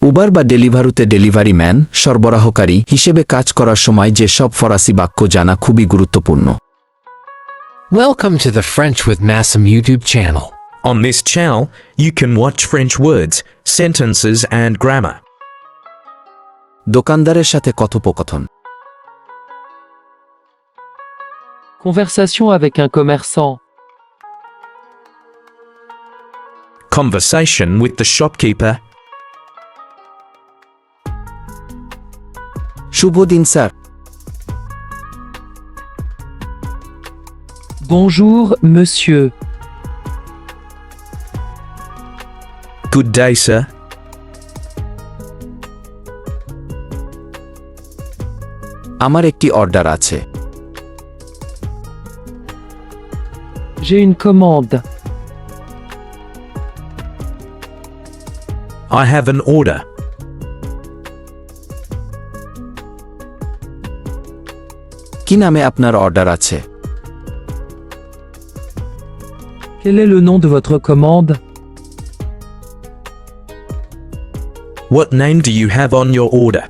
Uber বা ডেলিভারুতে delivery man সরবরাহকারী হিসেবে কাজ করার সময় যে সব ফরাসি বাক্য জানা খুবই গুরুত্বপূর্ণ। Welcome to the French with Masum YouTube channel. On this channel, you can watch French words, sentences and grammar. দোকানদারের সাথে কথোপকথন। Conversation avec un commerçant. Conversation with the shopkeeper. শুভ দিন sir. Bonjour, monsieur. Good day, sir. আমার একটি order আছে। J'ai une commande. I have an order. কি নামে আপনার অর্ডার আছে? Quel est le nom de votre commande? What name do you have on your order?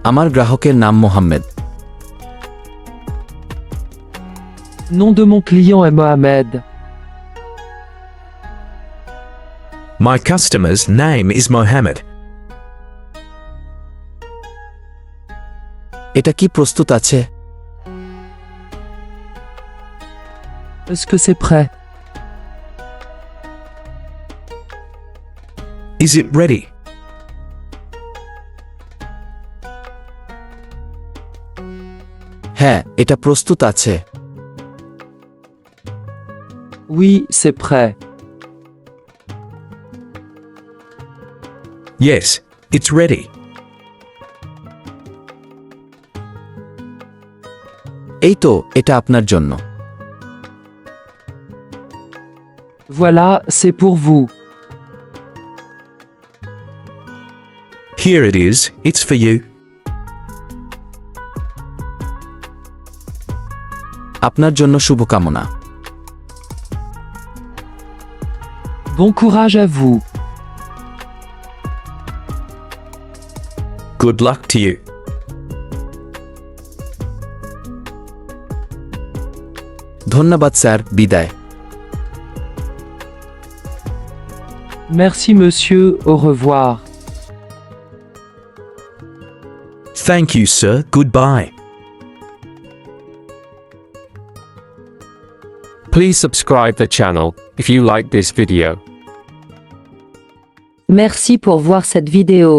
আমার গ্রাহকের নাম Mohammad. Nom de mon client est Mohamed. My customer's name is Mohammed. এটা কি প্রস্তুত আছে? Est-ce que c'est prêt? Is it ready? হ্যাঁ, এটা প্রস্তুত আছে। Oui, c'est prêt. Yes, it's ready. এই তো, এটা আপনার জন্য। Voilà, c'est pour vous. Here it is, it's for you. আপনার জন্য শুভকামনা। Bon courage à vous. Good luck to you. ধন্যবাদ স্যার, বিদায়। Merci monsieur, au revoir. Thank you, sir. Goodbye. Please subscribe the channel if you like this video. Merci pour voir cette vidéo.